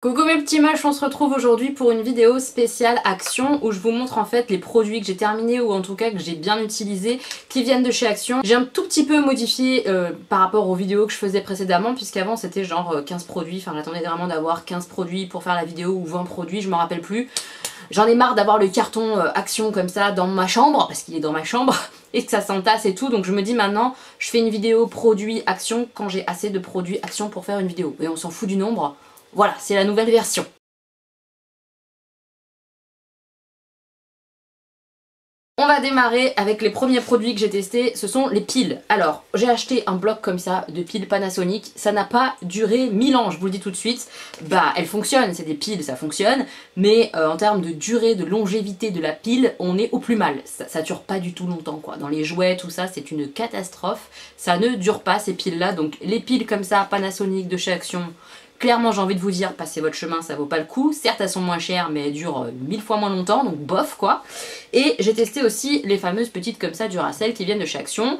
Coucou mes petits moches, on se retrouve aujourd'hui pour une vidéo spéciale Action où je vous montre en fait les produits que j'ai terminés ou en tout cas que j'ai bien utilisés qui viennent de chez Action. J'ai un tout petit peu modifié par rapport aux vidéos que je faisais précédemment puisqu'avant c'était genre 15 produits, enfin j'attendais vraiment d'avoir 15 produits pour faire la vidéo ou 20 produits, je me rappelle plus. J'en ai marre d'avoir le carton Action comme ça dans ma chambre, parce qu'il est dans ma chambre, et que ça s'entasse et tout, donc je me dis maintenant je fais une vidéo produit Action quand j'ai assez de produits Action pour faire une vidéo. Et on s'en fout du nombre. Voilà, c'est la nouvelle version. On va démarrer avec les premiers produits que j'ai testés, ce sont les piles. Alors, j'ai acheté un bloc comme ça de piles Panasonic, ça n'a pas duré 1000 ans, je vous le dis tout de suite. Bah, elles fonctionnent, c'est des piles, ça fonctionne, mais en termes de durée, de longévité de la pile, on est au plus mal. Ça dure pas du tout longtemps, quoi. Dans les jouets, tout ça, c'est une catastrophe. Ça ne dure pas, ces piles-là, donc les piles comme ça, Panasonic de chez Action, clairement, j'ai envie de vous dire, passez votre chemin, ça vaut pas le coup. Certes, elles sont moins chères, mais elles durent 1000 fois moins longtemps, donc bof quoi. Et j'ai testé aussi les fameuses petites comme ça Duracell qui viennent de chez Action.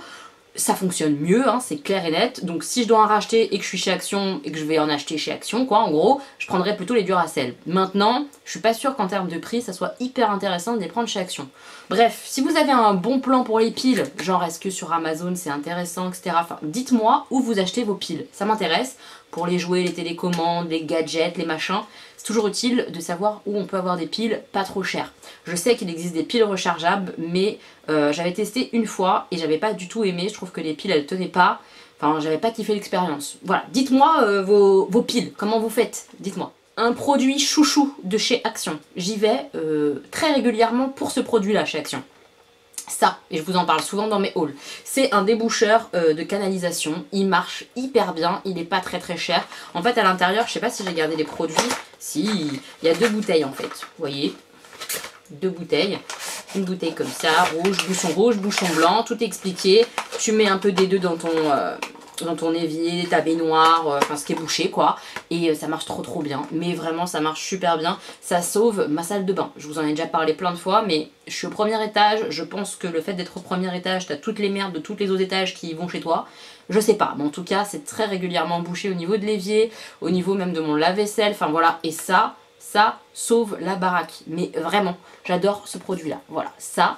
Ça fonctionne mieux, hein, c'est clair et net. Donc si je dois en racheter et que je suis chez Action et que je vais en acheter chez Action, quoi, en gros, je prendrais plutôt les Duracell. Maintenant, je suis pas sûre qu'en termes de prix, ça soit hyper intéressant de les prendre chez Action. Bref, si vous avez un bon plan pour les piles, genre est-ce que sur Amazon c'est intéressant, etc. Enfin, dites-moi où vous achetez vos piles, ça m'intéresse. Pour les jouets, les télécommandes, les gadgets, les machins, c'est toujours utile de savoir où on peut avoir des piles pas trop chères. Je sais qu'il existe des piles rechargeables, mais j'avais testé une fois et j'avais pas du tout aimé. Je trouve que les piles elles tenaient pas. Enfin, j'avais pas kiffé l'expérience. Voilà, dites-moi vos piles, comment vous faites, dites-moi. Un produit chouchou de chez Action. J'y vais très régulièrement pour ce produit-là chez Action. Ça, et je vous en parle souvent dans mes hauls, c'est un déboucheur de canalisation, il marche hyper bien, il est pas très cher. En fait à l'intérieur, je sais pas si j'ai gardé les produits, si, il y a deux bouteilles en fait, vous voyez, deux bouteilles, une bouteille comme ça, rouge, bouchon blanc, tout est expliqué, tu mets un peu des deux dans ton évier, ta baignoire, enfin ce qui est bouché quoi, et ça marche trop bien, mais vraiment ça marche super bien, ça sauve ma salle de bain. Je vous en ai déjà parlé plein de fois, mais je suis au premier étage, je pense que le fait d'être au premier étage, t'as toutes les merdes de tous les autres étages qui vont chez toi, je sais pas, mais en tout cas c'est très régulièrement bouché au niveau de l'évier, au niveau même de mon lave-vaisselle, enfin voilà, et ça sauve la baraque, mais vraiment, j'adore ce produit-là, voilà, ça,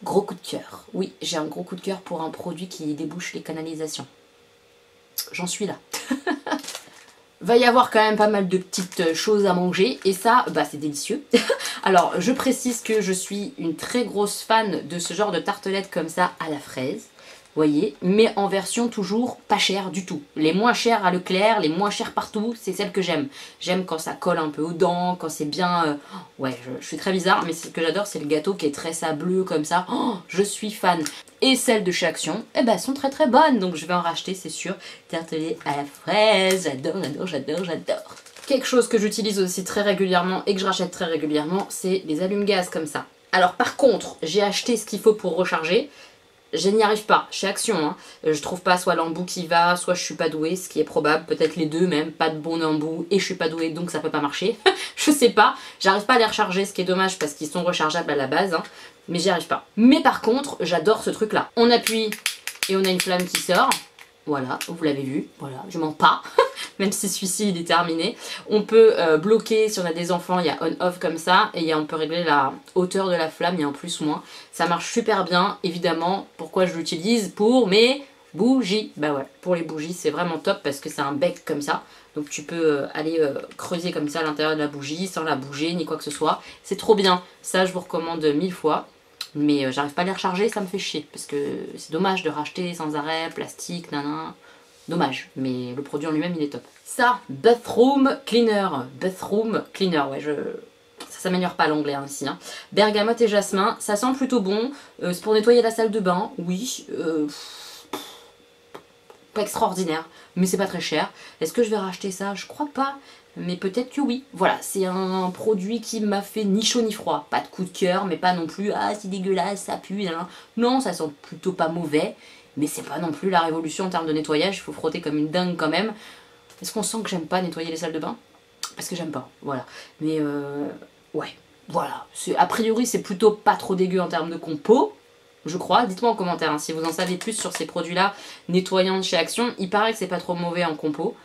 gros coup de cœur. Oui, j'ai un gros coup de cœur pour un produit qui débouche les canalisations. J'en suis là. Va y avoir quand même pas mal de petites choses à manger et ça, bah c'est délicieux. Alors, je précise que je suis une très grosse fan de ce genre de tartelettes comme ça à la fraise. Vous voyez, mais en version toujours pas chère du tout. Les moins chères à Leclerc, les moins chères partout, c'est celles que j'aime. J'aime quand ça colle un peu aux dents, quand c'est bien... Ouais, je suis très bizarre, mais ce que j'adore, c'est le gâteau qui est très sableux comme ça. Oh, je suis fan. Et celles de chez Action, eh ben, sont très bonnes, donc je vais en racheter, c'est sûr. Tartelette à la fraise, j'adore. Quelque chose que j'utilise aussi très régulièrement et que je rachète très régulièrement, c'est les allumes-gaz comme ça. Alors par contre, j'ai acheté ce qu'il faut pour recharger. Je n'y arrive pas, chez Action, hein. Je trouve pas soit l'embout qui va, soit je suis pas douée, ce qui est probable, peut-être les deux même, pas de bon embout et je suis pas douée donc ça peut pas marcher. Je sais pas, j'arrive pas à les recharger, ce qui est dommage parce qu'ils sont rechargeables à la base, hein, mais j'y arrive pas. Mais par contre, j'adore ce truc là. On appuie et on a une flamme qui sort. Voilà, vous l'avez vu, voilà, je mens pas, même si celui-ci il est terminé. On peut bloquer, si on a des enfants, il y a on-off comme ça, et on peut régler la hauteur de la flamme, il y a en plus ou moins. Ça marche super bien, évidemment, pourquoi je l'utilise? Pour mes bougies. Bah ouais, pour les bougies c'est vraiment top parce que c'est un bec comme ça, donc tu peux aller creuser comme ça à l'intérieur de la bougie, sans la bouger, ni quoi que ce soit. C'est trop bien, ça je vous recommande 1000 fois. Mais j'arrive pas à les recharger, ça me fait chier. Parce que c'est dommage de racheter sans arrêt, plastique, nanan. Dommage, mais le produit en lui-même il est top. Ça, Bathroom Cleaner. Bathroom Cleaner, ouais, ça s'améliore pas l'anglais hein, ici. Hein. Bergamote et jasmin, ça sent plutôt bon. C'est pour nettoyer la salle de bain, oui. Pas extraordinaire, mais c'est pas très cher. Est-ce que je vais racheter ça? Je crois pas. Mais peut-être que oui. Voilà, c'est un produit qui m'a fait ni chaud ni froid. Pas de coup de cœur, mais pas non plus « Ah, c'est dégueulasse, ça pue. » Non, ça sent plutôt pas mauvais. Mais c'est pas non plus la révolution en termes de nettoyage. Il faut frotter comme une dingue quand même. Est-ce qu'on sent que j'aime pas nettoyer les salles de bain? Parce que j'aime pas, voilà. Mais ouais, voilà. A priori, c'est plutôt pas trop dégueu en termes de compo. Je crois, dites-moi en commentaire hein, si vous en savez plus sur ces produits-là nettoyants de chez Action. Il paraît que c'est pas trop mauvais en compo.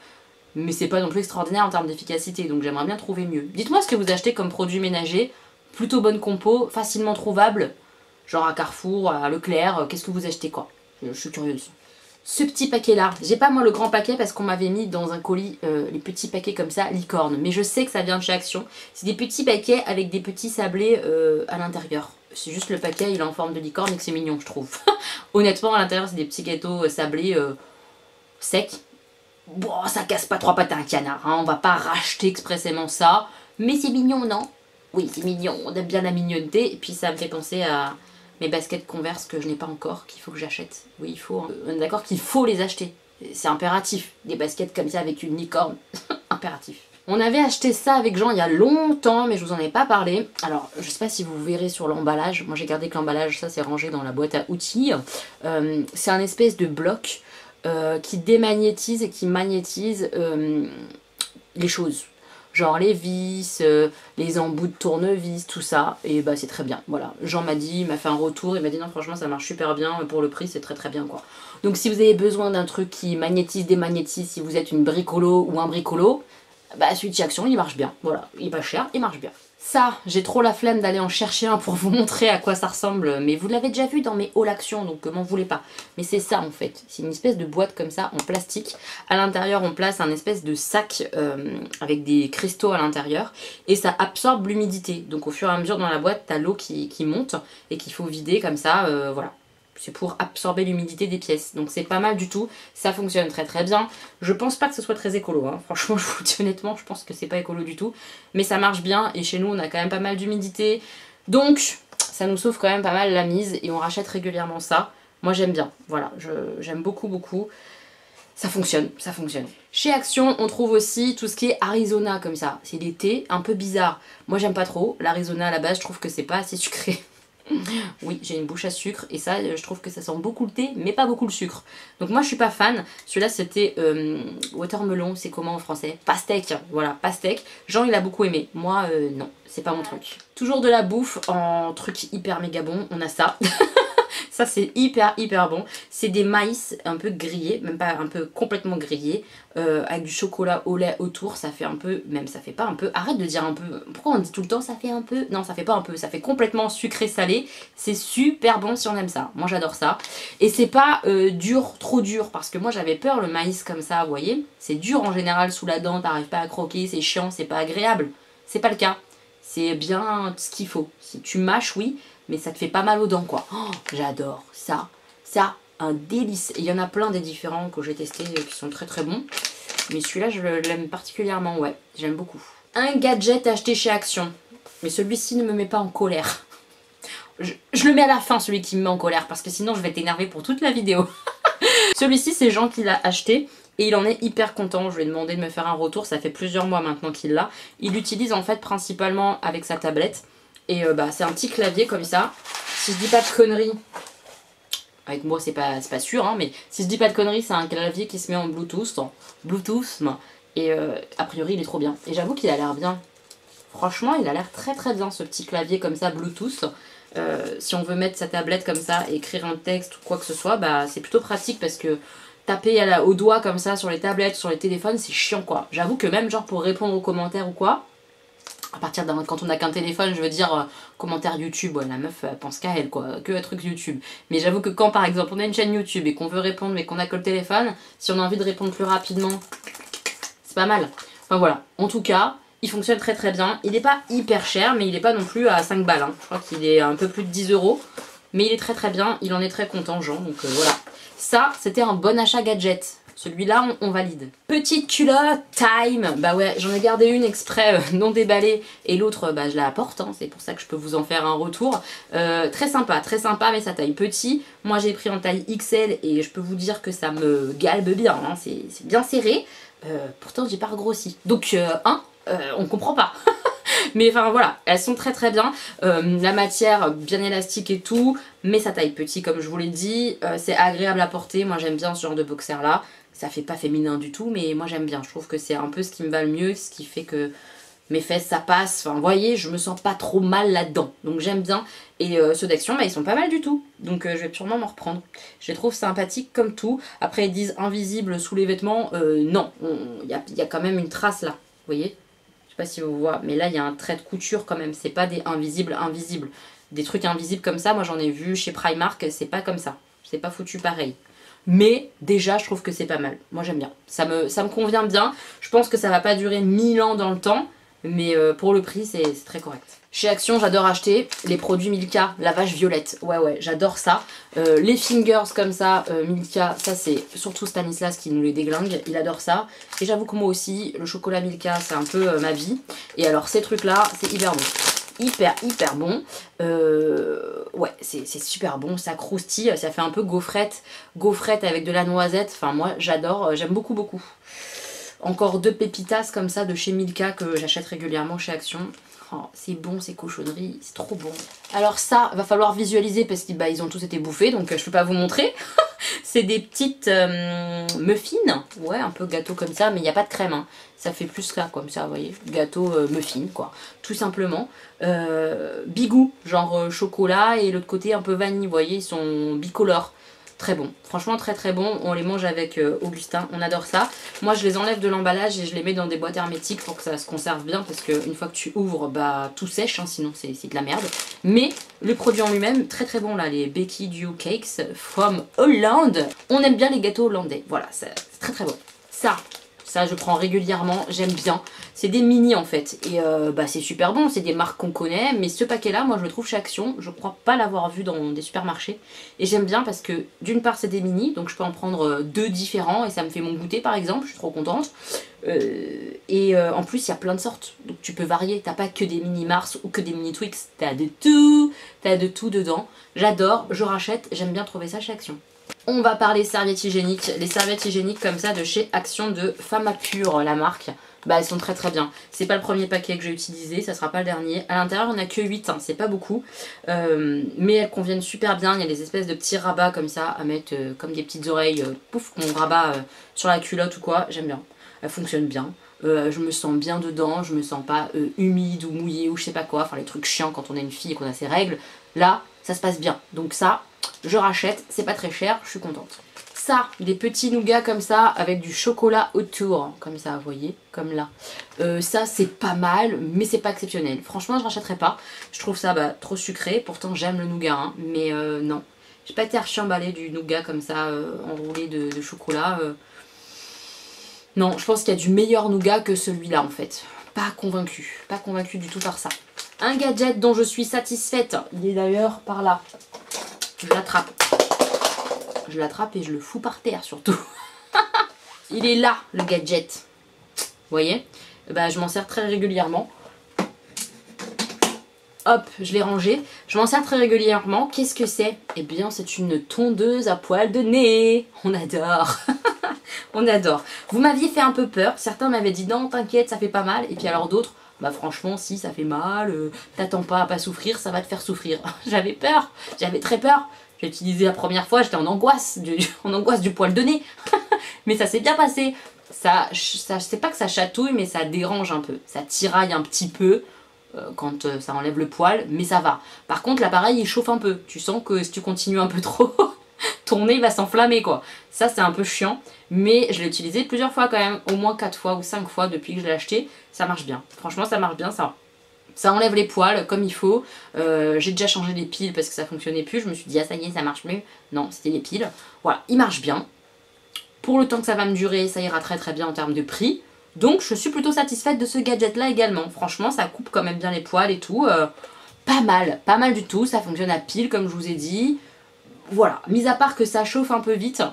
mais c'est pas non plus extraordinaire en termes d'efficacité, donc j'aimerais bien trouver mieux. Dites-moi ce que vous achetez comme produit ménager, plutôt bonne compo, facilement trouvable, genre à Carrefour, à Leclerc, qu'est-ce que vous achetez quoi? Je suis curieuse. Ce petit paquet là, j'ai pas moi le grand paquet parce qu'on m'avait mis dans un colis les petits paquets comme ça, licorne, mais je sais que ça vient de chez Action. C'est des petits paquets avec des petits sablés à l'intérieur. C'est juste le paquet, il est en forme de licorne et que c'est mignon je trouve. Honnêtement à l'intérieur c'est des petits gâteaux sablés secs. Bon ça casse pas trois pattes à un canard, hein. On va pas racheter expressément ça, mais c'est mignon non? Oui c'est mignon, on aime bien la mignonneté et puis ça me fait penser à mes baskets Converse que je n'ai pas encore, qu'il faut que j'achète. Oui, il faut. Hein. On est d'accord qu'il faut les acheter. C'est impératif. Des baskets comme ça avec une licorne. Impératif. On avait acheté ça avec Jean il y a longtemps, mais je vous en ai pas parlé. Alors, je sais pas si vous verrez sur l'emballage. Moi, j'ai gardé que l'emballage, ça, c'est rangé dans la boîte à outils. C'est un espèce de bloc qui démagnétise et qui magnétise les choses. Genre les vis, les embouts de tournevis, tout ça, et bah c'est très bien, voilà. Jean m'a dit, il m'a fait un retour, il m'a dit non franchement ça marche super bien, pour le prix c'est très très bien quoi. Donc si vous avez besoin d'un truc qui magnétise, démagnétise, si vous êtes une bricolo ou un bricolo, bah celui de chez Action il marche bien, voilà, il est pas cher, il marche bien. Ça, j'ai trop la flemme d'aller en chercher un pour vous montrer à quoi ça ressemble, mais vous l'avez déjà vu dans mes hauls Action, donc m'en voulez pas. Mais c'est ça en fait, c'est une espèce de boîte comme ça en plastique. À l'intérieur on place un espèce de sac avec des cristaux à l'intérieur et ça absorbe l'humidité. Donc au fur et à mesure dans la boîte t'as l'eau qui monte et qu'il faut vider comme ça, voilà. C'est pour absorber l'humidité des pièces. Donc c'est pas mal du tout. Ça fonctionne très très bien. Je pense pas que ce soit très écolo. Hein. Franchement, je vous dis honnêtement, je pense que c'est pas écolo du tout. Mais ça marche bien. Et chez nous, on a quand même pas mal d'humidité. Donc, ça nous sauve quand même pas mal la mise. Et on rachète régulièrement ça. Moi, j'aime bien. Voilà, j'aime beaucoup beaucoup. Ça fonctionne, ça fonctionne. Chez Action, on trouve aussi tout ce qui est Arizona comme ça. C'est des thés un peu bizarres. Moi, j'aime pas trop. L'Arizona, à la base, je trouve que c'est pas assez sucré. Oui, j'ai une bouche à sucre et ça, je trouve que ça sent beaucoup le thé, mais pas beaucoup le sucre. Donc moi, je suis pas fan. Celui-là, c'était watermelon, c'est comment en français? Pastèque, voilà, pastèque. Jean, il a beaucoup aimé. Moi, non, c'est pas mon truc. Toujours de la bouffe en truc hyper méga bon, on a ça. Ça c'est hyper hyper bon. C'est des maïs un peu grillés, même pas un peu complètement grillés, avec du chocolat au lait autour. Ça fait un peu, même ça fait pas un peu, arrête de dire un peu, pourquoi on dit tout le temps ça fait un peu? Non ça fait pas un peu, ça fait complètement sucré salé. C'est super bon si on aime ça, moi j'adore ça. Et c'est pas dur, trop dur, parce que moi j'avais peur le maïs comme ça, vous voyez. C'est dur en général sous la dent, t'arrives pas à croquer, c'est chiant, c'est pas agréable. C'est pas le cas, c'est bien ce qu'il faut. Si tu mâches oui, mais ça te fait pas mal aux dents quoi. Oh, j'adore ça, un délice. Et il y en a plein des différents que j'ai testés qui sont très très bons. Mais celui-là je l'aime particulièrement, ouais, j'aime beaucoup. Un gadget acheté chez Action. Mais celui-ci ne me met pas en colère. Je le mets à la fin celui qui me met en colère parce que sinon je vais être énervée pour toute la vidéo. Celui-ci c'est Jean qui l'a acheté. Et il en est hyper content, je lui ai demandé de me faire un retour, ça fait plusieurs mois maintenant qu'il l'a. Il l'utilise en fait principalement avec sa tablette. Et bah, c'est un petit clavier comme ça. Si je dis pas de conneries, avec moi c'est pas sûr, hein, mais si je dis pas de conneries, c'est un clavier qui se met en Bluetooth. Et a priori il est trop bien. Et j'avoue qu'il a l'air bien. Franchement il a l'air très très bien ce petit clavier comme ça Bluetooth. Si on veut mettre sa tablette comme ça et écrire un texte ou quoi que ce soit, bah, c'est plutôt pratique parce que taper au doigt comme ça sur les tablettes, sur les téléphones, c'est chiant quoi. J'avoue que même genre pour répondre aux commentaires ou quoi, à partir d'un quand on n'a qu'un téléphone, je veux dire commentaire YouTube, ouais, la meuf elle pense qu'à elle quoi, que à truc YouTube. Mais j'avoue que quand par exemple on a une chaîne YouTube et qu'on veut répondre mais qu'on a que le téléphone, si on a envie de répondre plus rapidement, c'est pas mal. Enfin voilà, en tout cas, il fonctionne très très bien. Il n'est pas hyper cher mais il n'est pas non plus à 5 balles. Hein. Je crois qu'il est un peu plus de 10 €. Mais il est très très bien, il en est très content Jean, donc voilà. Ça, c'était un bon achat gadget. Celui-là, on valide. Petite culotte time. Bah ouais, j'en ai gardé une exprès non déballée et l'autre, bah je la apporte. Hein, c'est pour ça que je peux vous en faire un retour. Très sympa, mais ça taille petit. Moi, j'ai pris en taille XL et je peux vous dire que ça me galbe bien. Hein, c'est bien serré. Pourtant, j'ai pas regrossi. Donc, on comprend pas. Mais enfin voilà, elles sont très très bien. La matière bien élastique et tout, mais ça taille petit comme je vous l'ai dit. C'est agréable à porter, moi j'aime bien ce genre de boxer là. Ça fait pas féminin du tout, mais moi j'aime bien. Je trouve que c'est un peu ce qui me va le mieux, ce qui fait que mes fesses ça passe, enfin vous voyez, je me sens pas trop mal là-dedans, donc j'aime bien. Et ceux d'Action, bah, ils sont pas mal du tout, donc je vais sûrement m'en reprendre. Je les trouve sympathiques comme tout. Après ils disent invisible sous les vêtements, non, il y a quand même une trace là, vous voyez. Je sais pas si vous voyez, mais là il y a un trait de couture quand même, c'est pas des invisibles. Des trucs invisibles comme ça, moi j'en ai vu chez Primark, c'est pas comme ça, c'est pas foutu pareil. Mais déjà, je trouve que c'est pas mal. Moi, j'aime bien. Ça me convient bien. Je pense que ça va pas durer 1000 ans dans le temps. Mais pour le prix, c'est très correct. Chez Action, j'adore acheter les produits Milka, la vache violette. Ouais, j'adore ça. Les fingers comme ça, Milka, ça c'est surtout Stanislas qui nous les déglingue. Il adore ça. Et j'avoue que moi aussi, le chocolat Milka, c'est un peu ma vie. Et alors, ces trucs-là, c'est hyper bon. Hyper bon. Ouais, c'est super bon, ça croustille, ça fait un peu gaufrette avec de la noisette. Enfin moi j'adore, j'aime beaucoup. Encore 2 pépitas comme ça de chez Milka que j'achète régulièrement chez Action. Oh, c'est bon ces cochonneries, c'est trop bon. Alors ça, va falloir visualiser parce qu'ils ils ont tous été bouffés, donc je peux pas vous montrer. C'est des petites muffins, ouais, un peu gâteau comme ça, mais il n'y a pas de crème. Hein. Ça fait plus là, comme ça, vous voyez, gâteau muffin, quoi. Tout simplement. Bigou, genre chocolat, et l'autre côté un peu vanille, vous voyez, ils sont bicolores. Très bon, franchement très bon, on les mange avec Augustin, on adore ça. Moi je les enlève de l'emballage et je les mets dans des boîtes hermétiques pour que ça se conserve bien parce qu'une fois que tu ouvres, bah tout sèche, hein, sinon c'est de la merde. Mais le produit en lui-même, très bon là, les Becky Dew Cakes from Hollande. On aime bien les gâteaux hollandais, voilà, c'est très bon. Ça je prends régulièrement, j'aime bien. C'est des mini en fait et bah c'est super bon, c'est des marques qu'on connaît, mais ce paquet là moi je le trouve chez Action, je crois pas l'avoir vu dans des supermarchés et j'aime bien parce que d'une part c'est des mini, donc je peux en prendre 2 différents et ça me fait mon goûter par exemple, je suis trop contente. En plus il y a plein de sortes, donc tu peux varier, t'as pas que des mini Mars ou que des mini Twix, t'as de tout dedans. J'adore, je rachète, j'aime bien trouver ça chez Action. On va parler serviettes hygiéniques. Les serviettes hygiéniques comme ça de chez Action de Fama Pure, la marque. Bah elles sont très bien. C'est pas le premier paquet que j'ai utilisé, ça sera pas le dernier. À l'intérieur on a que 8, hein, c'est pas beaucoup. Mais elles conviennent super bien. Il y a des espèces de petits rabats comme ça à mettre comme des petites oreilles, pouf, qu'on rabat sur la culotte ou quoi. J'aime bien. Elles fonctionnent bien. Je me sens bien dedans, je me sens pas humide ou mouillée ou je sais pas quoi. Enfin les trucs chiants quand on est une fille et qu'on a ses règles. Là, ça se passe bien. Donc ça, je rachète, c'est pas très cher, je suis contente. Ça, des petits nougats comme ça, avec du chocolat autour, comme ça, vous voyez, comme là. Ça, c'est pas mal, mais c'est pas exceptionnel. Franchement, je rachèterai pas. Je trouve ça trop sucré, pourtant j'aime le nougat, hein, mais non. J'ai pas été archi-emballée du nougat comme ça, enroulé de chocolat. Non, je pense qu'il y a du meilleur nougat que celui-là, en fait. Pas convaincue du tout par ça. Un gadget dont je suis satisfaite, il est d'ailleurs par là. Je l'attrape. Je l'attrape et je le fous par terre surtout. Il est là le gadget. Vous voyez, bah, je m'en sers très régulièrement. Hop, je l'ai rangé. Je m'en sers très régulièrement. Qu'est-ce que c'est? Eh bien, c'est une tondeuse à poils de nez. On adore. On adore. Vous m'aviez fait un peu peur. Certains m'avaient dit non, t'inquiète, ça fait pas mal. Et puis alors d'autres, bah franchement, si ça fait mal, t'attends pas à pas souffrir, ça va te faire souffrir. J'avais peur. J'avais très peur. J'ai utilisé la première fois, j'étais en angoisse du poil de nez. Mais ça s'est bien passé. Ça, c'est pas que ça chatouille, mais ça dérange un peu. Ça tiraille un petit peu quand ça enlève le poil, mais ça va. Par contre, l'appareil, il chauffe un peu. Tu sens que si tu continues un peu trop, ton nez va s'enflammer, quoi. Ça, c'est un peu chiant. Mais je l'ai utilisé plusieurs fois quand même. Au moins 4 fois ou 5 fois depuis que je l'ai acheté. Ça marche bien. Franchement, ça marche bien, ça. Ça enlève les poils comme il faut. J'ai déjà changé les piles parce que ça fonctionnait plus. Je me suis dit, ah ça y est, ça marche mieux. Non, c'était les piles. Voilà, il marche bien. Pour le temps que ça va me durer, ça ira très bien en termes de prix. Donc je suis plutôt satisfaite de ce gadget là également. Franchement, ça coupe quand même bien les poils et tout. Pas mal du tout. Ça fonctionne à pile comme je vous ai dit. Voilà, mis à part que ça chauffe un peu vite.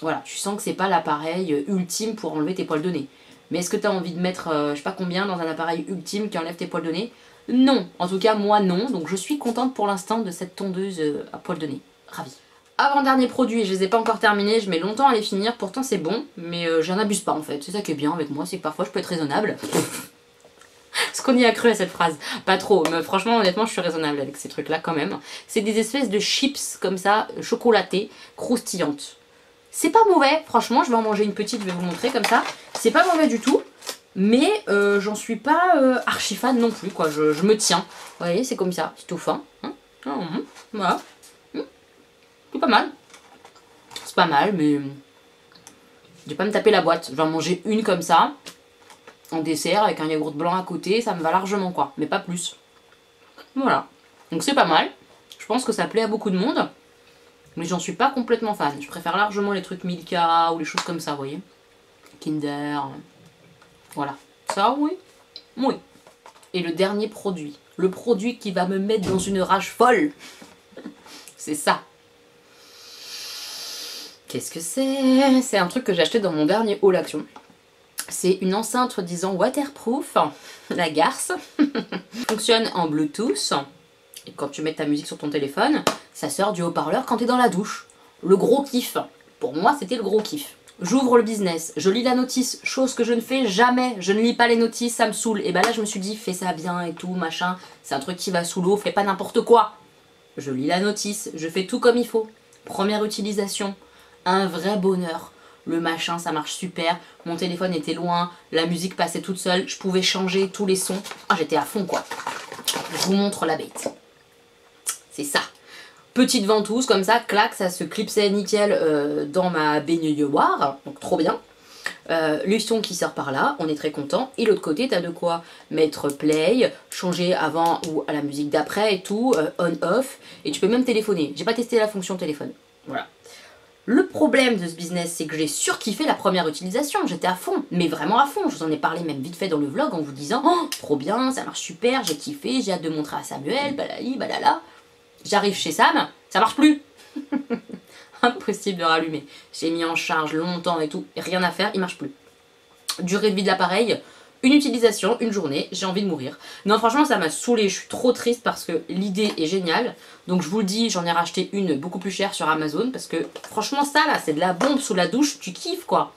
Voilà, tu sens que c'est pas l'appareil ultime pour enlever tes poils de nez. Mais est-ce que tu as envie de mettre, je sais pas combien, dans un appareil ultime qui enlève tes poils de nez? Non, en tout cas moi non, donc je suis contente pour l'instant de cette tondeuse à poils de nez. Ravie. Avant-dernier produit, je les ai pas encore terminés, je mets longtemps à les finir, pourtant c'est bon, mais j'en abuse pas en fait. C'est ça qui est bien avec moi, c'est que parfois je peux être raisonnable. Ce qu'on y a cru à cette phrase, pas trop, mais franchement honnêtement je suis raisonnable avec ces trucs là quand même. C'est des espèces de chips comme ça, chocolatées, croustillantes. C'est pas mauvais, franchement, je vais en manger une petite, je vais vous montrer comme ça. C'est pas mauvais du tout, Mais j'en suis pas archi fan non plus, quoi. Je me tiens. Vous voyez, c'est comme ça, c'est tout fin. Hein, voilà. C'est pas mal. C'est pas mal, mais je vais pas me taper la boîte. Je vais en manger une comme ça, en dessert, avec un yaourt blanc à côté. Ça me va largement, quoi. Mais pas plus. Voilà. Donc c'est pas mal. Je pense que ça plaît à beaucoup de monde. Mais j'en suis pas complètement fan. Je préfère largement les trucs Milka ou les choses comme ça, vous voyez. Kinder. Voilà. Ça, oui. Oui. Et le dernier produit. Le produit qui va me mettre dans une rage folle. C'est ça. Qu'est-ce que c'est? C'est un truc que j'ai acheté dans mon dernier haul action. C'est une enceinte disant waterproof. La garce. Fonctionne en Bluetooth. Et quand tu mets ta musique sur ton téléphone, ça sort du haut-parleur quand tu es dans la douche. Le gros kiff. Pour moi, c'était le gros kiff. J'ouvre le business, je lis la notice, chose que je ne fais jamais. Je ne lis pas les notices, ça me saoule. Et bah là, je me suis dit, fais ça bien et tout, machin. C'est un truc qui va sous l'eau, fais pas n'importe quoi. Je lis la notice, je fais tout comme il faut. Première utilisation, un vrai bonheur. Le machin, ça marche super. Mon téléphone était loin, la musique passait toute seule, je pouvais changer tous les sons. Ah, j'étais à fond, quoi. Je vous montre la bête. C'est ça. Petite ventouse comme ça, clac, ça se clipsait nickel dans ma baignoire, donc trop bien. Le son qui sort par là, on est très content. Et l'autre côté, t'as de quoi mettre play, changer avant ou à la musique d'après et tout, on-off. Et tu peux même téléphoner. J'ai pas testé la fonction téléphone. Voilà. Le problème de ce business, c'est que j'ai surkiffé la première utilisation. J'étais à fond, mais vraiment à fond. Je vous en ai parlé même vite fait dans le vlog en vous disant « Oh, trop bien, ça marche super, j'ai kiffé, j'ai hâte de montrer à Samuel, balali, balala. » J'arrive chez Sam, ça marche plus. Impossible de rallumer. J'ai mis en charge longtemps et tout, rien à faire, il marche plus. Durée de vie de l'appareil, une utilisation, une journée, j'ai envie de mourir. Non, franchement, ça m'a saoulée, je suis trop triste parce que l'idée est géniale. Donc je vous le dis, j'en ai racheté une beaucoup plus chère sur Amazon parce que franchement, ça là, c'est de la bombe sous la douche, tu kiffes quoi.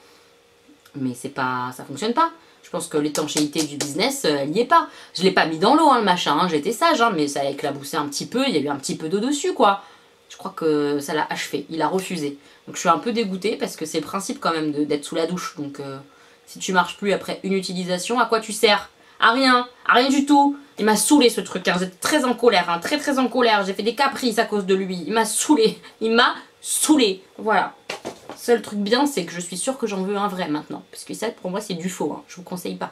Mais c'est pas, ça fonctionne pas. Je pense que l'étanchéité du business, elle y est pas. Je l'ai pas mis dans l'eau, hein, le machin, hein, j'étais sage, hein, mais ça a éclaboussé un petit peu, il y a eu un petit peu d'eau dessus, quoi. Je crois que ça l'a achevé, il a refusé. Donc je suis un peu dégoûtée parce que c'est le principe quand même d'être sous la douche. Donc si tu marches plus après une utilisation, à quoi tu sers? À rien du tout. Il m'a saoulé ce truc, hein. J'étais très en colère, hein, très en colère. J'ai fait des caprices à cause de lui, il m'a saoulé, voilà. Seul truc bien, c'est que je suis sûre que j'en veux un vrai maintenant. Parce que ça, pour moi, c'est du faux. Hein. Je vous conseille pas.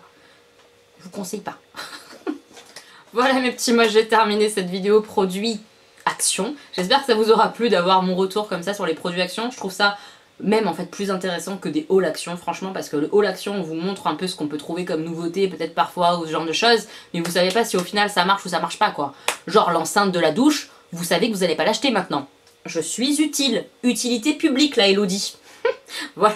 Je vous conseille pas. Voilà mes petits, moi j'ai terminé cette vidéo produit action. J'espère que ça vous aura plu d'avoir mon retour comme ça sur les produits action. Je trouve ça même en fait plus intéressant que des hauls action, franchement, parce que le haul action, on vous montre un peu ce qu'on peut trouver comme nouveauté, peut-être parfois, ou ce genre de choses. Mais vous savez pas si au final ça marche ou ça marche pas, quoi. Genre l'enceinte de la douche, vous savez que vous allez pas l'acheter maintenant. Je suis utile. Utilité publique, là, Elodie. Voilà.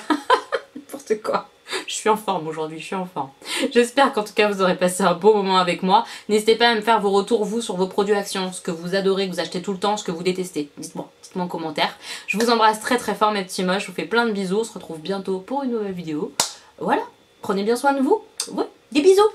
N'importe quoi. Je suis en forme aujourd'hui, je suis en forme. J'espère qu'en tout cas, vous aurez passé un beau moment avec moi. N'hésitez pas à me faire vos retours, vous, sur vos produits action. Ce que vous adorez, que vous achetez tout le temps, ce que vous détestez. Dites-moi en commentaire. Je vous embrasse très fort, mes petits moches. Je vous fais plein de bisous. On se retrouve bientôt pour une nouvelle vidéo. Voilà. Prenez bien soin de vous. Ouais. Des bisous.